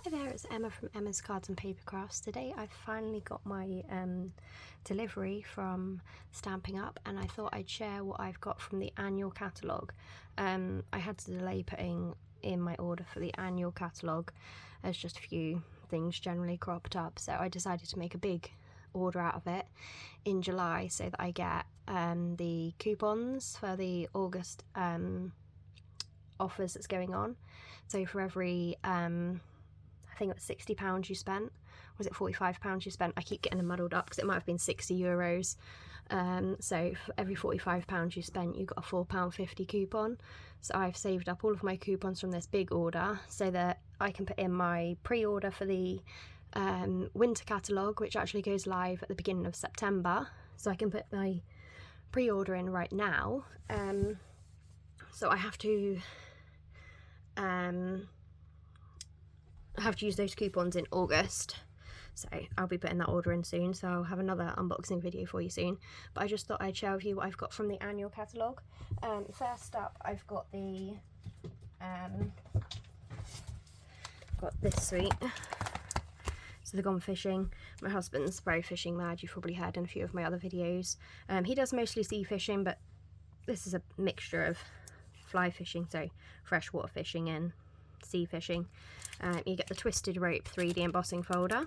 Hi there, it's Emma from Emma's Cards and Paper Crafts. Today I finally got my delivery from Stamping Up, and I thought I'd share what I've got from the annual catalogue. I had to delay putting in my order for the annual catalogue as just a few things generally cropped up, so I decided to make a big order out of it in July so that I get the coupons for the August offers that's going on. So for every I think it was £60 you spent, was it £45 you spent? I keep getting them muddled up because it might have been €60. So for every £45 you spent, you got a £4.50 coupon. So I've saved up all of my coupons from this big order so that I can put in my pre-order for the winter catalogue, which actually goes live at the beginning of September. So I can put my pre-order in right now. So I have to use those coupons in August, so I'll be putting that order in soon, so I'll have another unboxing video for you soon. But I just thought I'd share with you what I've got from the annual catalogue. First up, I've got the this suite. So they've gone fishing. My husband's very fishing mad, you've probably heard in a few of my other videos. He does mostly sea fishing, but this is a mixture of fly fishing, so freshwater fishing and sea fishing. You get the twisted rope 3D embossing folder.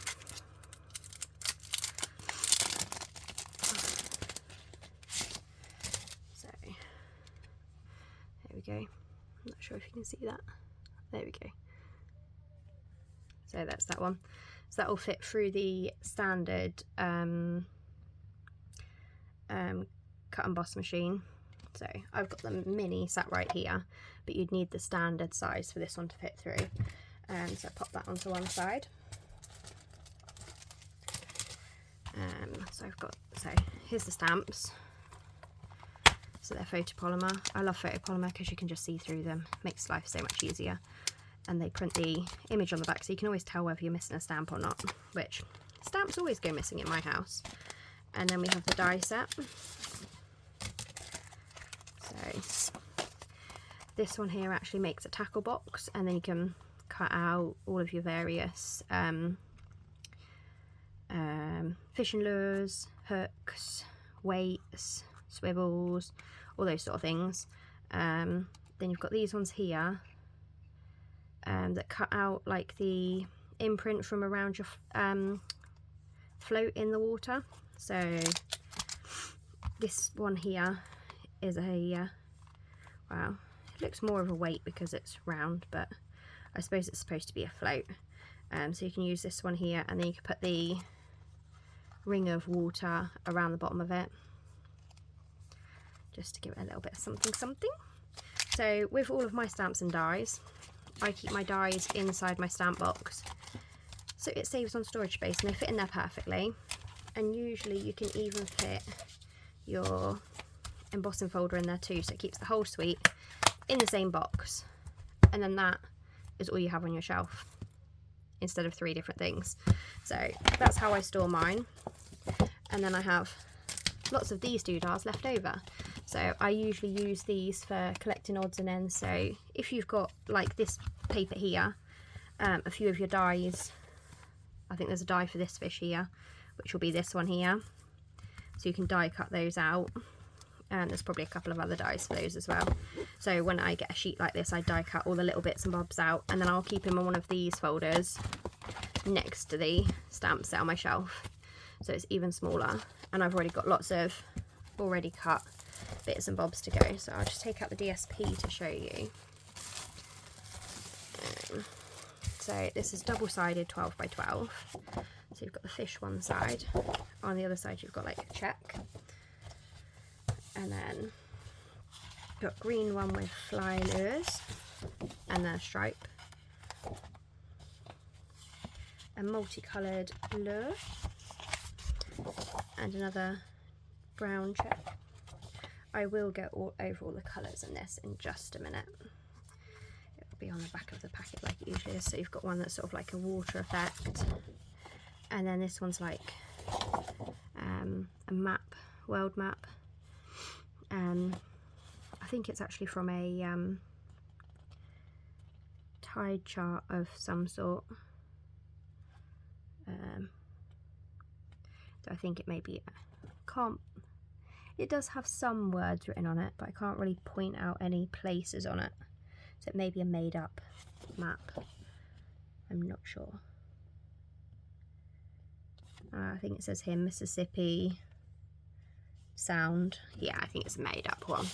So there we go. I'm not sure if you can see that. There we go. So that's that one. So that will fit through the standard cut and emboss machine. So I've got the mini sat right here, but you'd need the standard size for this one to fit through. So I pop that onto one side. So here's the stamps. So they're photopolymer. I love photopolymer because you can just see through them. Makes life so much easier. And they print the image on the back, so you can always tell whether you're missing a stamp or not, which stamps always go missing in my house. And then we have the die set. So this one here actually makes a tackle box, and then you can cut out all of your various fishing lures, hooks, weights, swivels, all those sort of things. Then you've got these ones here that cut out like the imprint from around your float in the water. So this one here is a wow, it looks more of a weight because it's round, but I suppose it's supposed to be a float. So you can use this one here, and then you can put the ring of water around the bottom of it, just to give it a little bit of something. So with all of my stamps and dies, I keep my dies inside my stamp box, so it saves on storage space, and they fit in there perfectly. And usually you can even fit your embossing folder in there too, so it keeps the whole suite in the same box, and then that is all you have on your shelf instead of 3 different things. So that's how I store mine. And then I have lots of these doodahs left over, so I usually use these for collecting odds and ends. So if you've got like this paper here, a few of your dies, I think there's a die for this fish here, which will be this one here, so you can die cut those out. And there's probably a couple of other dies for those as well. So when I get a sheet like this, I die cut all the little bits and bobs out, and then I'll keep them in one of these folders next to the stamp set on my shelf, so it's even smaller. And I've already got lots of already cut bits and bobs to go, so I'll just take out the DSP to show you. So this is double-sided 12 by 12. So you've got the fish one side, on the other side you've got like a check. And then got green one with fly lures and their stripe, a multicoloured lure, and another brown check. I will go over all the colours in this in just a minute. It'll be on the back of the packet like it usually is. So you've got one that's sort of like a water effect, and then this one's like a map, world map. I think it's actually from a tide chart of some sort. I think it may be, it does have some words written on it, but I can't really point out any places on it. So it may be a made up map. I'm not sure. I think it says here Mississippi Sound. Yeah, I think it's a made up one.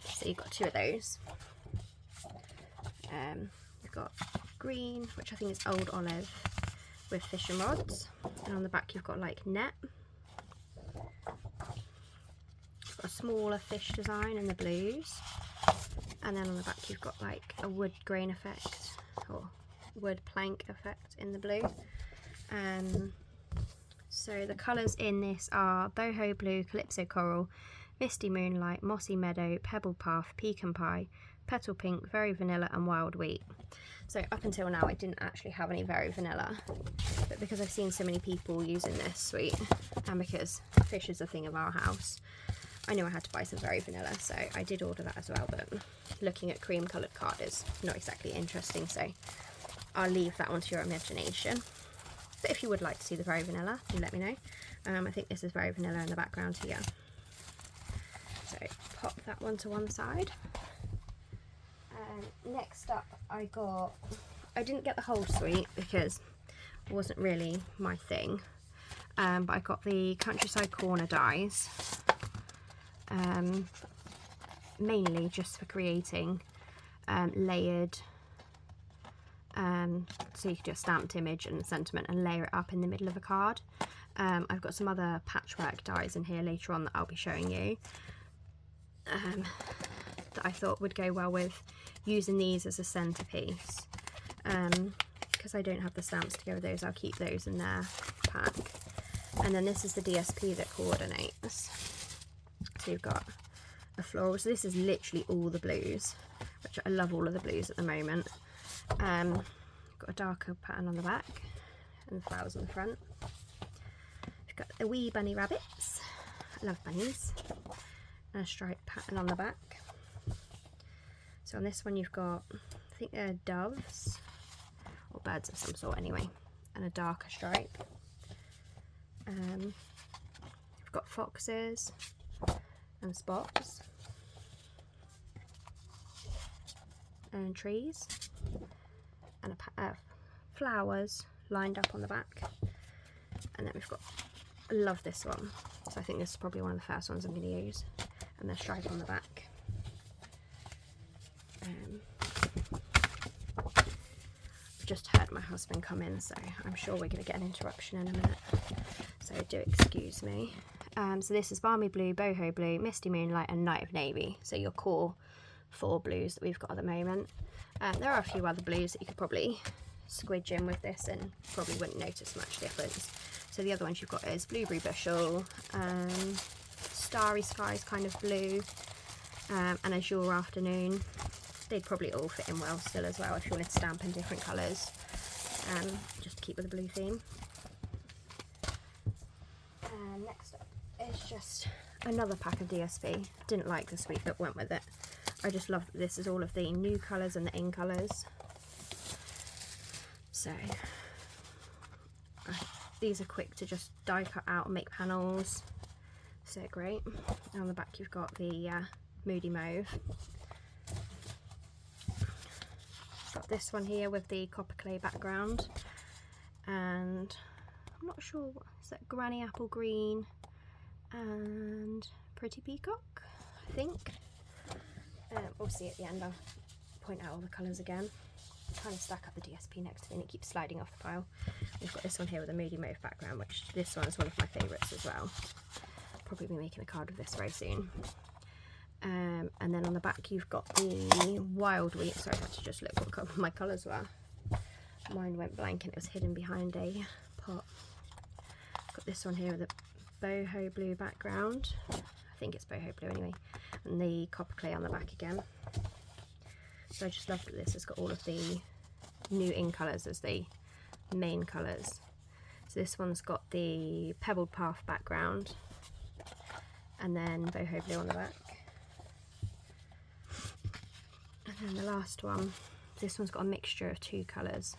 So you've got two of those. You've got green, which I think is old olive with fishing rods. And on the back you've got like net. You've got a smaller fish design in the blues. And then on the back you've got like a wood grain effect or wood plank effect in the blue. So the colours in this are boho blue, calypso coral, misty moonlight, mossy meadow, pebble path, pecan pie, petal pink, very vanilla and wild wheat. So up until now I didn't actually have any very vanilla, but because I've seen so many people using this suite and because fish is a thing of our house, I knew I had to buy some very vanilla, so I did order that as well. But looking at cream coloured card is not exactly interesting, so I'll leave that one to your imagination. But if you would like to see the very vanilla, do let me know. I think this is very vanilla in the background here. So pop that one to one side. Next up I didn't get the whole suite because it wasn't really my thing. But I got the Countryside Corner dies. Mainly just for creating layered, so you can do a stamped image and sentiment and layer it up in the middle of a card. I've got some other patchwork dies in here later on that I'll be showing you, that I thought would go well with using these as a centerpiece. Because I don't have the stamps to go with those, I'll keep those in their pack. And then this is the DSP that coordinates. So you've got a floral, so this is literally all the blues, which I love all of the blues at the moment. Got a darker pattern on the back and the flowers on the front. We've got the wee bunny rabbits, I love bunnies, and a striped pattern on the back. So on this one you've got, I think they're doves, or birds of some sort anyway, and a darker stripe. We've got foxes and spots and trees and flowers lined up on the back. And then we've got, I love this one, so I think this is probably one of the first ones I'm going to use, and the stripe on the back. I've just heard my husband come in, so I'm sure we're going to get an interruption in a minute, so do excuse me. So this is Balmy Blue, Boho Blue, Misty Moonlight and Night of Navy, so your core 4 blues that we've got at the moment. There are a few other blues that you could probably squidge in with this and probably wouldn't notice much difference. So the other ones you've got is Blueberry Bushel, Starry Skies kind of blue, and Azure Afternoon. They'd probably all fit in well still as well if you wanted to stamp in different colours, just to keep with the blue theme. Next up is just another pack of DSP. Didn't like the suite that went with it. I just love that this is all of the new colours and the in colours. So these are quick to just die cut out and make panels, so great. And on the back you've got the Moody Mauve. Got this one here with the copper clay background, and I'm not sure, what is that, Granny Apple Green and Pretty Peacock, I think. We'll see at the end, I'll point out all the colours again. I'm trying to stack up the DSP next to me and it keeps sliding off the pile. We've got this one here with a Moody Mauve background, which this one is one of my favourites as well. Probably be making a card of this very soon. And then on the back you've got the Wild Wheat. Sorry, I had to just look what my colours were. Mine went blank and it was hidden behind a pot. Got this one here with a boho blue background. I think it's boho blue anyway. And the copper clay on the back again. So I just love that this has got all of the new in colours as the main colours. So this one's got the pebbled path background and then boho blue on the back. And then the last one, this one's got a mixture of 2 colours,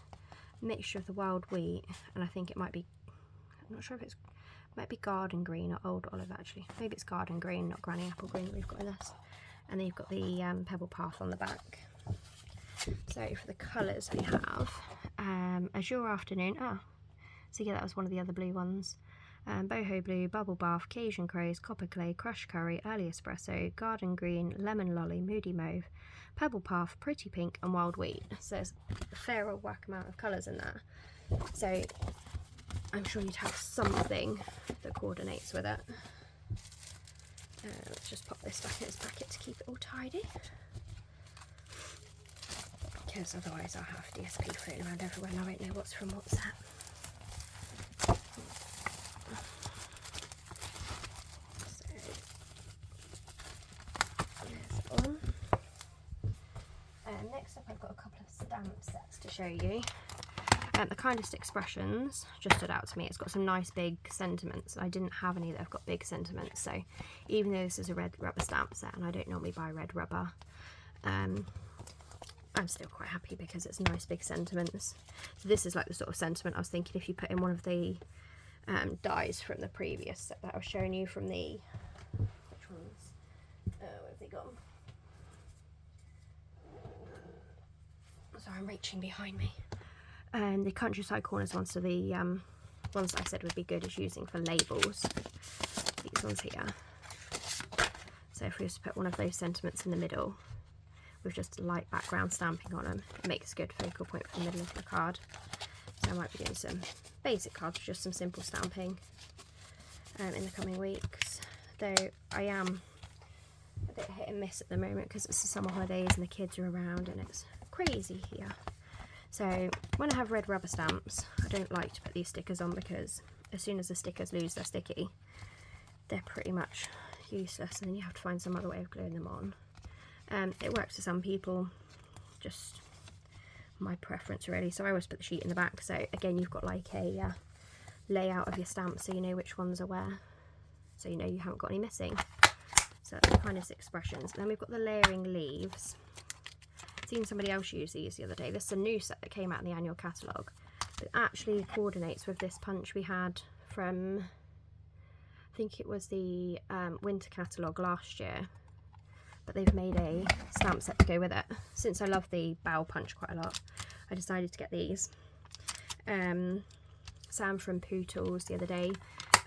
mixture of the wild wheat, and I think it might be, I'm not sure if it's, might be garden green or old olive actually. Maybe it's garden green, not granny apple green that we've got in this. And then you've got the pebble path on the back. So for the colours we have Azure Afternoon, so yeah, that was one of the other blue ones. Boho Blue, Bubble Bath, Cajun Crows, Copper Clay, Crushed Curry, Early Espresso, Garden Green, Lemon Lolly, Moody Mauve, Pebble Path, Pretty Pink and Wild Wheat. So there's a fair old whack amount of colours in there. So I'm sure you'd have something that coordinates with it. Let's just pop this back in its packet to keep it all tidy. Because otherwise I'll have DSP floating around everywhere and I won't know what's from what's that. Next up I've got a couple of stamp sets to show you. The Kindest Expressions just stood out to me. It's got some nice big sentiments. I didn't have any that have got big sentiments, so even though this is a red rubber stamp set and I don't normally buy red rubber, I'm still quite happy because it's nice big sentiments. So this is like the sort of sentiment I was thinking if you put in one of the dies from the previous set that I was showing you from the, which ones? Where have they gone? Sorry, I'm reaching behind me. The Countryside Corners ones, so the ones that I said would be good as using for labels. These ones here. So if we just put one of those sentiments in the middle with just light background stamping on them, it makes a good focal point for the middle of the card. So I might be doing some basic cards with just some simple stamping in the coming weeks. Though I am a bit hit and miss at the moment because it's the summer holidays and the kids are around and it's crazy here. So when I have red rubber stamps, I don't like to put these stickers on because as soon as the stickers lose their sticky, they're pretty much useless and then you have to find some other way of gluing them on. It works for some people, just my preference really. So I always put the sheet in the back, so again you've got like a layout of your stamps so you know which ones are where, so you know you haven't got any missing. So that's the Kindest Expressions. And then we've got the Layering Leaves. Seen somebody else use these the other day. This is a new set that came out in the annual catalogue. It actually coordinates with this punch we had from, I think it was the winter catalogue last year, but they've made a stamp set to go with it. Since I love the bow punch quite a lot, I decided to get these. Sam from Pootles the other day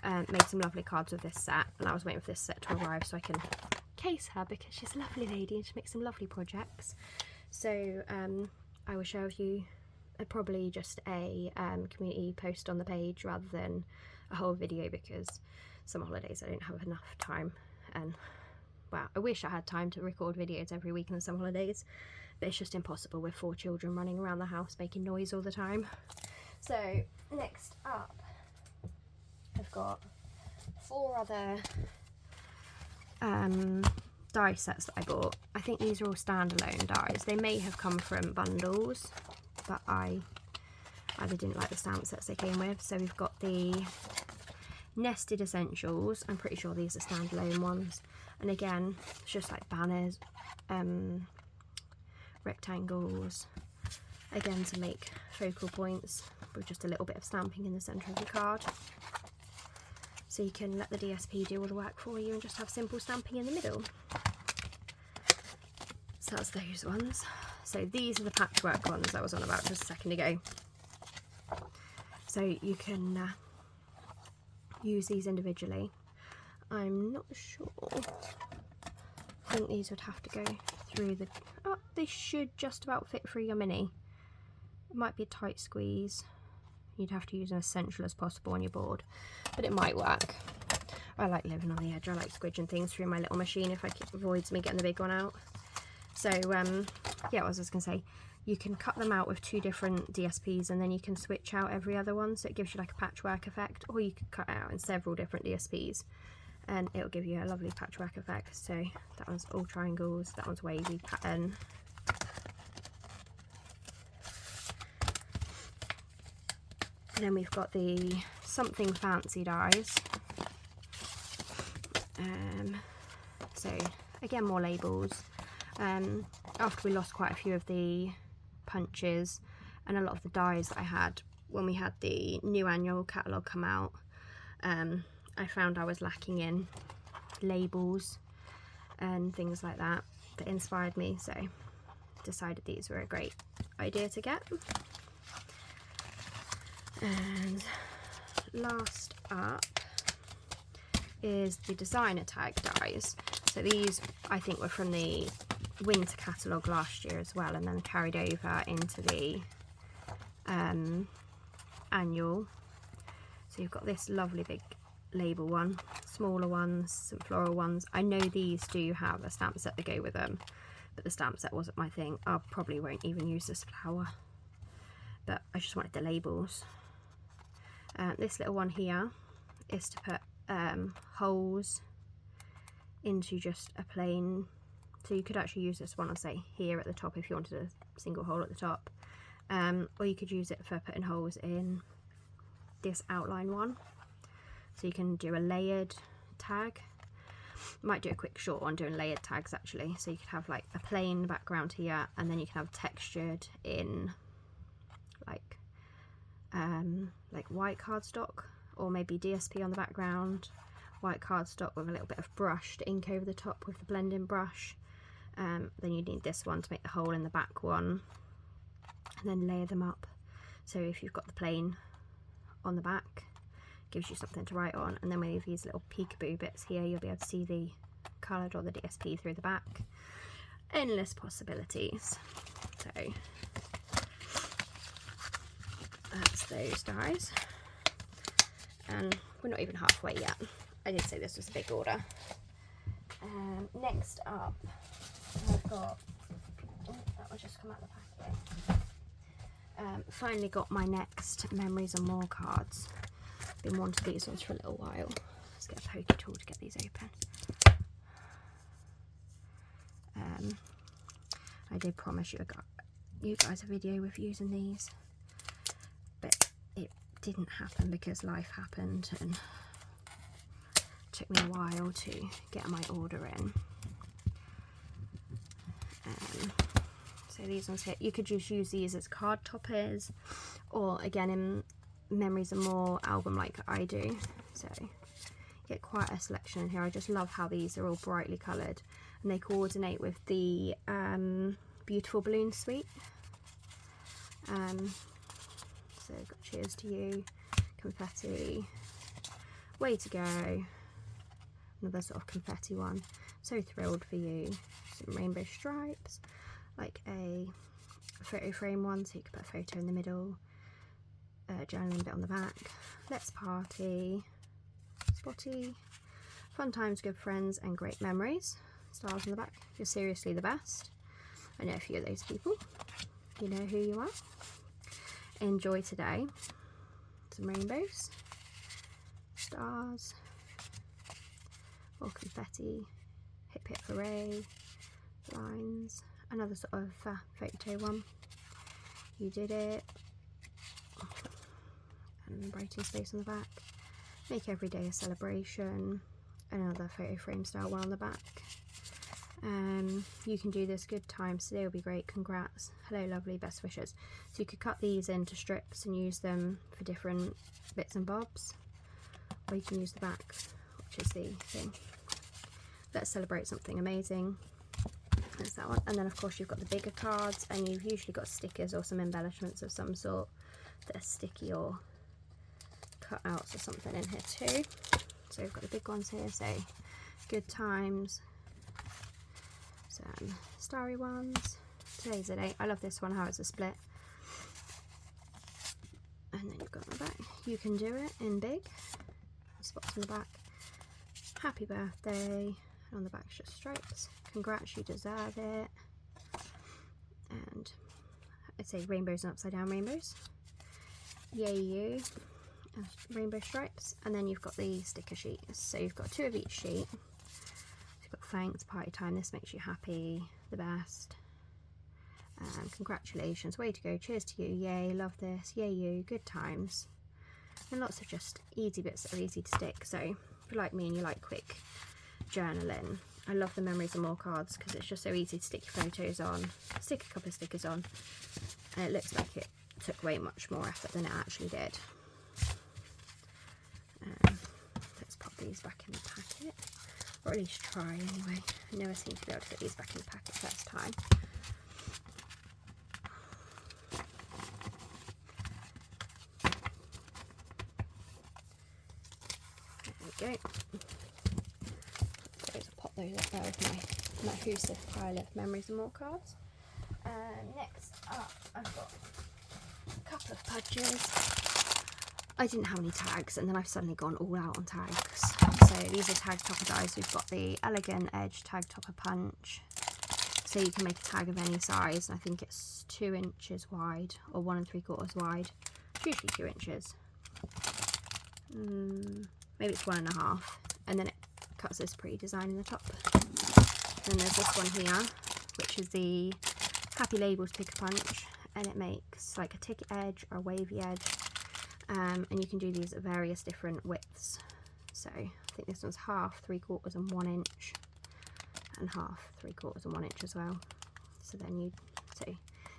made some lovely cards with this set, and I was waiting for this set to arrive so I can case her because she's a lovely lady and she makes some lovely projects. So I will share with you probably just a community post on the page rather than a whole video because some holidays I don't have enough time, and well, I wish I had time to record videos every week in the summer holidays, but it's just impossible with 4 children running around the house making noise all the time. So next up I've got 4 other die sets that I bought. I think these are all standalone dies. They may have come from bundles, but I either didn't like the stamp sets they came with. So we've got the Nested Essentials. I'm pretty sure these are standalone ones. And again, it's just like banners, rectangles, again to make focal points with just a little bit of stamping in the centre of the card. So you can let the DSP do all the work for you and just have simple stamping in the middle. So that's those ones. So these are the patchwork ones I was on about just a second ago. So you can use these individually. I'm not sure. I think these would have to go through the... Oh, they should just about fit through your mini. It might be a tight squeeze. You'd have to use an essential as possible on your board, but it might work. I like living on the edge. I like squidging things through my little machine if it avoids me getting the big one out. So yeah, what was I going to say? You can cut them out with 2 different DSPs and then you can switch out every other one, so it gives you like a patchwork effect, or you could cut it out in several different DSPs and it'll give you a lovely patchwork effect. So that one's all triangles, that one's wavy pattern. And then we've got the Something Fancy dies. So again, more labels. After we lost quite a few of the punches, and a lot of the dies that I had when we had the new annual catalogue come out, I found I was lacking in labels and things like that inspired me, so decided these were a great idea to get. And last up is the designer tag dies. So these I think were from the winter catalogue last year as well, and then carried over into the annual. So you've got this lovely big label one, smaller ones, some floral ones. I know these do have a stamp set to go with them, but the stamp set wasn't my thing. I probably won't even use this flower, but I just wanted the labels. This little one here is to put holes into just a plain, so you could actually use this one, I'll say, here at the top if you wanted a single hole at the top, or you could use it for putting holes in this outline one. So you can do a layered tag. Might do a quick short on doing layered tags actually. So you could have like a plain background here, and then you can have textured in like white cardstock, or maybe DSP on the background, white cardstock with a little bit of brushed ink over the top with the blending brush. Then you need this one to make the hole in the back one, and then layer them up. So if you've got the plain on the back, gives you something to write on, and then with these little peekaboo bits here, you'll be able to see the coloured or the DSP through the back. Endless possibilities. So that's those dies, and we're not even halfway yet. I did say this was a big order. Next up, I've got, oh, that will just come out of the packet. Finally got my next Memories and More cards. Been wanting these ones for a little while. Let's get a pokey tool to get these open. I did promise you guys a video with using these, but it didn't happen because life happened and it took me a while to get my order in. So these ones here, you could just use these as card toppers, or again in Memories and More album like I do. So you get quite a selection in here. I just love how these are all brightly coloured, and they coordinate with the Beautiful Balloon Suite. So I've got Cheers to You, Confetti, Way to Go, another sort of confetti one, So Thrilled for You, some rainbow stripes, like a photo frame one, so you could put a photo in the middle, journaling bit on the back, Let's Party, Spotty, Fun Times, Good Friends, and Great Memories. Stars on the back. You're seriously the best. I know a few of those people. You know who you are. Enjoy Today. Some rainbows, stars, more confetti, Hip Hip Hooray, lines, another sort of photo one. You Did It. And writing space on the back. Make Every Day a Celebration. Another photo frame style one on the back. You can do this. Good times today will be great. Congrats. Hello lovely. Best wishes. So you could cut these into strips and use them for different bits and bobs, or you can use the back, which is the thing. Let's celebrate something amazing. That's that one. And then of course you've got the bigger cards, and you've usually got stickers or some embellishments of some sort that are sticky or cutouts or something in here too. So we've got the big ones here, so Good Times, some starry ones, Today's the Day. I love this one, how it's a split. And then you've got on the back, You Can Do It in big, spots on the back, Happy Birthday, and on the back just stripes, Congrats, You Deserve It, and I'd say rainbows and upside down rainbows, Yay You, and rainbow stripes. And then you've got the sticker sheets, so you've got 2 of each sheet. You've got thanks, party time, this makes you happy, the best, congratulations, way to go, cheers to you, yay, love this, yay you, good times, and lots of just easy bits that are easy to stick. So if you're like me and you like quick journaling, I love the Memories and More cards because it's just so easy to stick your photos on, stick a couple of stickers on, and it looks like it took way much more effort than it actually did. Let's pop these back in the packet, or at least try anyway. I never seem to be able to get these back in the packet first time. There we go. I'll pop those up there with my Who's pile of memories and more cards. Next up, I've got a couple of pudges. I didn't have any tags, and then I've suddenly gone all out on tags. So these are tag topper dies. We've got the Elegant Edge Tag Topper Punch. So you can make a tag of any size, and I think it's 2 inches wide or 1 3/4 wide. It's usually 2 inches. Maybe it's 1 1/2, and then it cuts this pretty design in the top. Then there's this one here, which is the Happy Labels Pick a Punch, and it makes like a ticket edge or a wavy edge. And you can do these at various different widths. So I think this one's 1/2, 3/4 and 1 inch, and 1/2, 3/4 and 1 inch as well. So then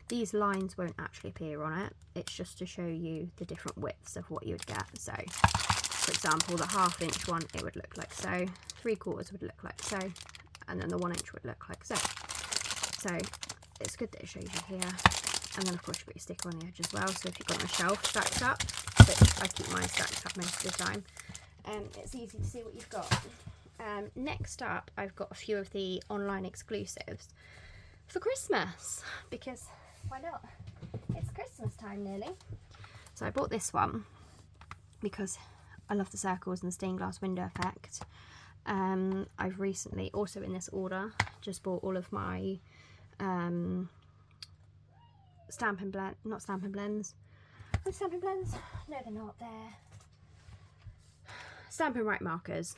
these lines won't actually appear on it. It's just to show you the different widths of what you would get. So for example, the 1/2 inch one, it would look like so, 3/4 would look like so, and then the 1 inch would look like so. So it's good that it shows you here. And then of course you've got your sticker on the edge as well, so if you've got on a shelf stacked up, which I keep mine stacked up most of the time, it's easy to see what you've got. Next up, I've got a few of the online exclusives for Christmas, because why not? It's Christmas time nearly. So I bought this one because I love the circles and the stained glass window effect. I've recently, also in this order, just bought all of my Stampin' Blend, not Stampin' Blends. Oh, Stampin' Blends? No, they're not. They're Stampin' Right markers.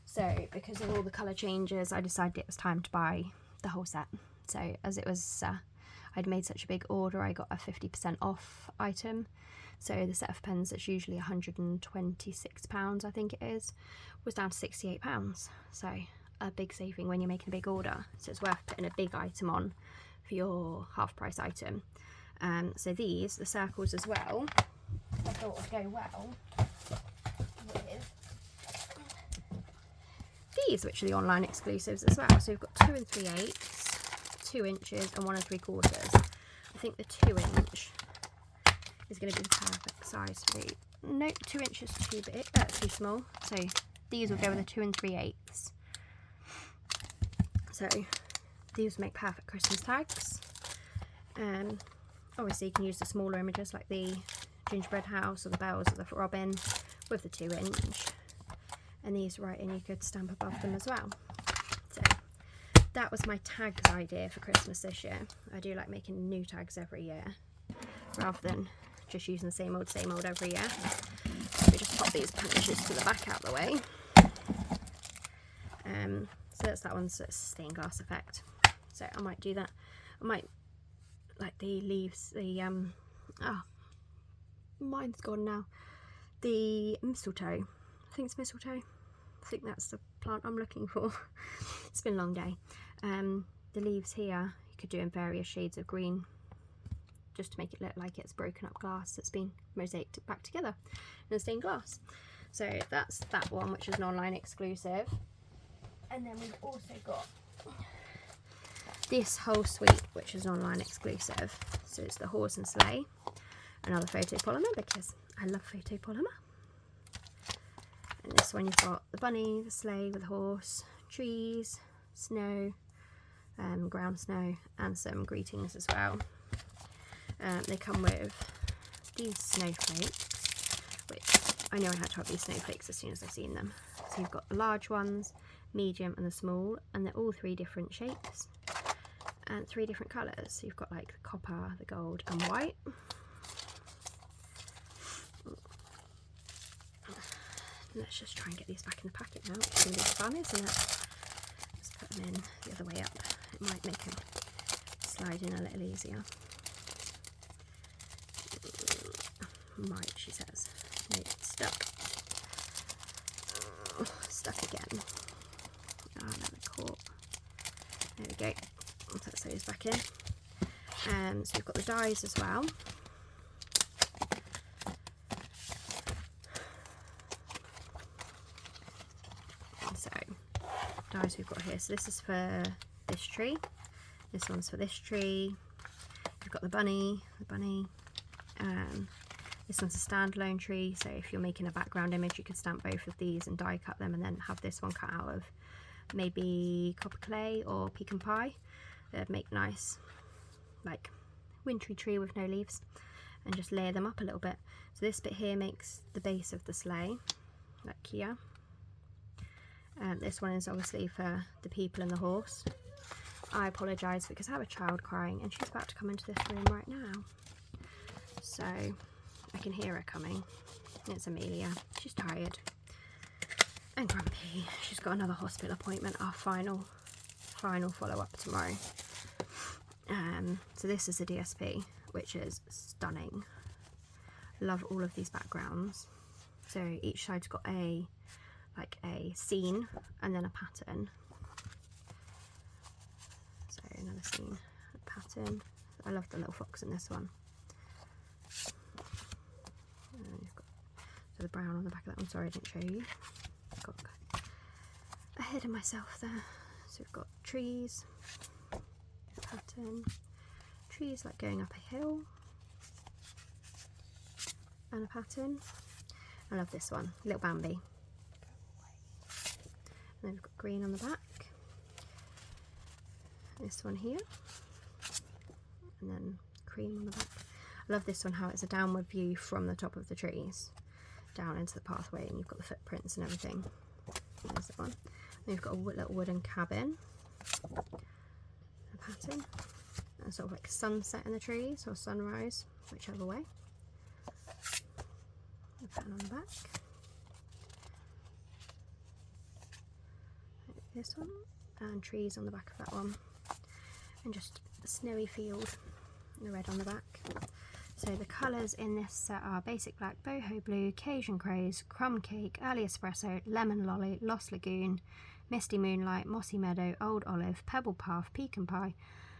So because of all the colour changes, I decided it was time to buy the whole set. So as it was, I'd made such a big order, I got a 50% off item. So the set of pens that's usually £126, I think it is, was down to £68. So a big saving when you're making a big order. So it's worth putting a big item on for your half price item. So these, the circles as well, I thought would go well with these, which are the online exclusives as well. So we've got 2 3/8, 2 inches and 1 3/4. I think the 2 inch is going to be the perfect size for these. No, 2 inches too big, too small. So these will go with the 2 3/8. So these make perfect Christmas tags. Obviously you can use the smaller images like the gingerbread house or the bells or the robin with the 2 inch, and these right in you could stamp above them as well. So that was my tags idea for Christmas this year. I do like making new tags every year rather than just using the same old every year. So we just pop these punches to the back out of the way. So that's that one's stained glass effect. So I might do that. I might like the leaves, the mine's gone now. The mistletoe. I think it's mistletoe. I think that's the plant I'm looking for. It's been a long day. The leaves here you could do in various shades of green, just to make it look like it's broken up glass that's been mosaiced back together in a stained glass. So that's that one, which is an online exclusive. And then we've also got this whole suite, which is an online exclusive. So it's the horse and sleigh, another photopolymer because I love photopolymer. And this one you've got the bunny, the sleigh with the horse, trees, snow, ground snow, and some greetings as well. They come with these snowflakes, which I know I had to have these snowflakes as soon as I seen them. So you've got the large ones, medium and the small, and they're all 3 different shapes and 3 different colours. So you've got like the copper, the gold and white. Let's just try and get these back in the packet now. It's going to be fun, isn't it? Let's put them in the other way up. It might make them slide in a little easier. Might, she says. No, it's stuck. Oh, stuck again. Oh, another caught. There we go. I'll put those back in. So we've got the dies as well. dies we've got here. So this is for this tree. This one's for this tree. We've got the bunny. This one's a standalone tree, so if you're making a background image, you could stamp both of these and die cut them, and then have this one cut out of maybe copper clay or pecan pie. That'd make nice, like, wintry tree with no leaves, and just layer them up a little bit. So this bit here makes the base of the sleigh, like here. This one is obviously for the people and the horse. I apologise because I have a child crying and she's about to come into this room right now. So I can hear her coming. It's Amelia. She's tired and grumpy. She's got another hospital appointment, our final follow-up tomorrow. So this is a DSP, which is stunning. Love all of these backgrounds. So each side's got a scene and then a pattern. So another scene, a pattern. I love the little fox in this one. And you've got the brown on the back of that one. Sorry, I didn't show you. Got ahead of myself there. So we've got trees, a pattern, trees like going up a hill, and a pattern. I love this one, little Bambi. And then we've got green on the back. This one here, and then cream on the back. I love this one, how it's a downward view from the top of the trees down into the pathway, and you've got the footprints and everything. There's that one. Then you've got a little wooden cabin, a pattern, and sort of like sunset in the trees or sunrise, whichever way. A pattern on the back. This one, and trees on the back of that one, and just a snowy field, and the red on the back. So the colours in this set are Basic Black, Boho Blue, Cajun Craze, Crumb Cake, Early Espresso, Lemon Lolly, Lost Lagoon, Misty Moonlight, Mossy Meadow, Old Olive, Pebble Path, Pecan Pie,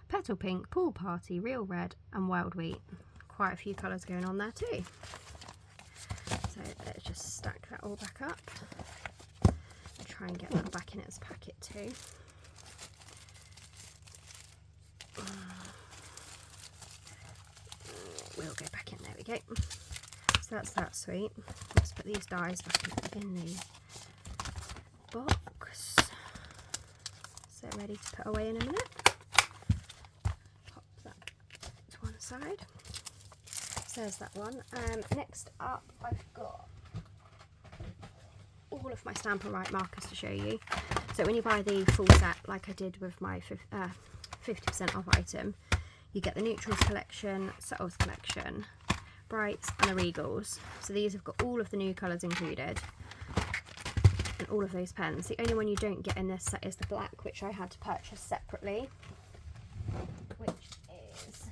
Petal Pink, Pool Party, Real Red, and Wild Wheat. Quite a few colours going on there too. So let's just stack that all back up. Try and get that back in its packet too. We'll go back in, there we go. So that's that sweet. Let's put these dies back in the box. So ready to put away in a minute. Pop that to one side. So there's that one. Next up I've got all of my Stamp and Write markers to show you. So when you buy the full set, like I did with my 50% off item, you get the Neutrals collection, Subtles collection, Brights, and the Regals. So these have got all of the new colours included, and all of those pens. The only one you don't get in this set is the black, which I had to purchase separately, which is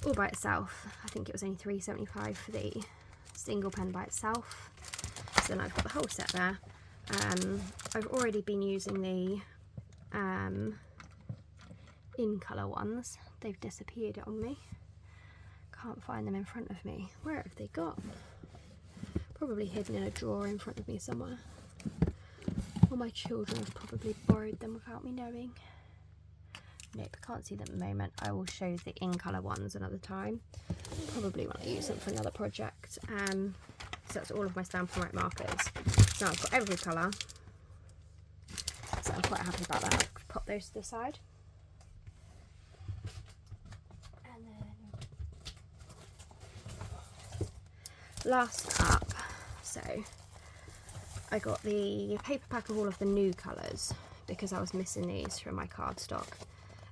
all by itself. I think it was only £3.75 for the single pen by itself. So then I've got the whole set there. I've already been using the in colour ones. They've disappeared on me. Can't find them in front of me. Where have they gone? Probably hidden in a drawer in front of me somewhere. Or my children have probably borrowed them without me knowing. Nope, I can't see them at the moment. I will show the in colour ones another time. Probably when I use them for another project. So that's all of my Stamp and Write markers. So I've got every colour. So I'm quite happy about that. I'll pop those to the side. And then last up, so I got the paper pack of all of the new colours because I was missing these from my cardstock.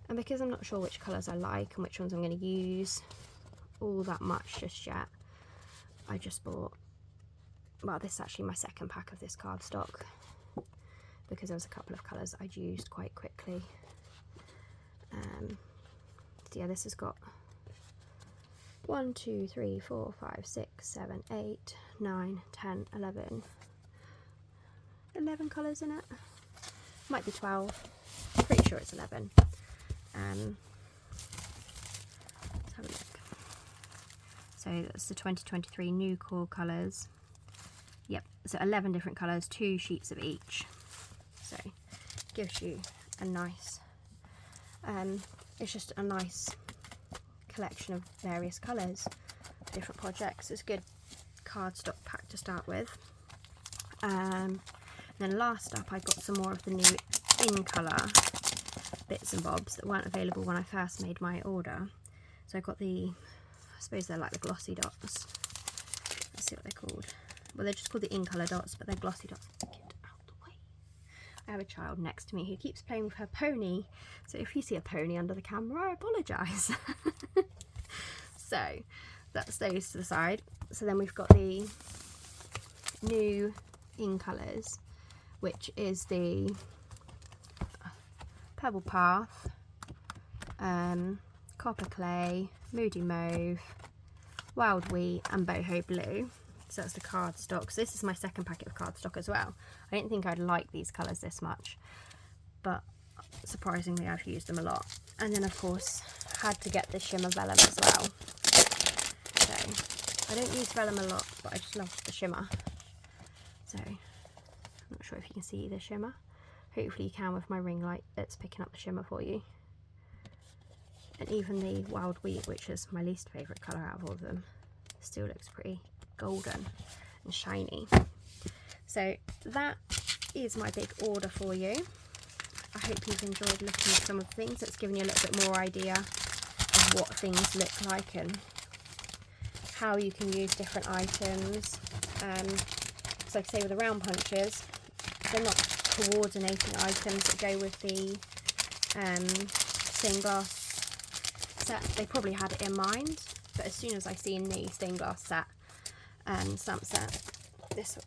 And because I'm not sure which colours I like and which ones I'm going to use all that much just yet, I just bought, well, this is actually my second pack of this cardstock because there was a couple of colours I'd used quite quickly. So yeah, this has got 1, 2, 3, 4, 5, 6, 7, 8, 9, 10, 11 colours in it. Might be 12. Pretty sure it's 11. Let's have a look. So that's the 2023 new core colours. Yep, so 11 different colours, 2 sheets of each. So gives you a nice, it's just a nice collection of various colours, different projects. It's a good cardstock pack to start with. Then last up, I got some more of the new in colour bits and bobs that weren't available when I first made my order. So I got the, I suppose they're like the glossy dots. Let's see what they're called. Well, they're just called the in colour dots, but they're glossy dots. Get out the way. I have a child next to me who keeps playing with her pony, so if you see a pony under the camera, I apologise. So that's those to the side. So then we've got the new in colours, which is the Pebble Path, Copper Clay, Moody Mauve, Wild Wheat and Boho Blue. So that's the cardstock. So this is my second packet of cardstock as well. I didn't think I'd like these colours this much, but surprisingly I've used them a lot. And then of course had to get the shimmer vellum as well. So I don't use vellum a lot, but I just love the shimmer. So I'm not sure if you can see the shimmer. Hopefully you can with my ring light that's picking up the shimmer for you. And even the Wild Wheat, which is my least favourite colour out of all of them, still looks pretty golden and shiny. So that is my big order for you. I hope you've enjoyed looking at some of the things. It's given you a little bit more idea of what things look like and how you can use different items. So like I say, with the round punches, they're not coordinating items that go with the stained glass set. They probably had it in mind, but as soon as I seen the stained glass set stamp set, this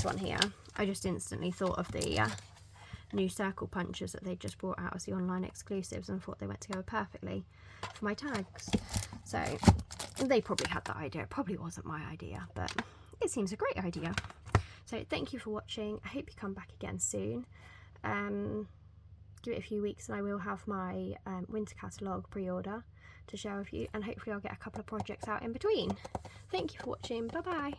one here, I just instantly thought of the new circle punches that they just brought out as the online exclusives and thought they went together perfectly for my tags. So they probably had that idea. It probably wasn't my idea, but it seems a great idea. So thank you for watching. I hope you come back again soon. Give it a few weeks and I will have my winter catalogue pre-order to share with you, and hopefully I'll get a couple of projects out in between. Thank you for watching. Bye bye.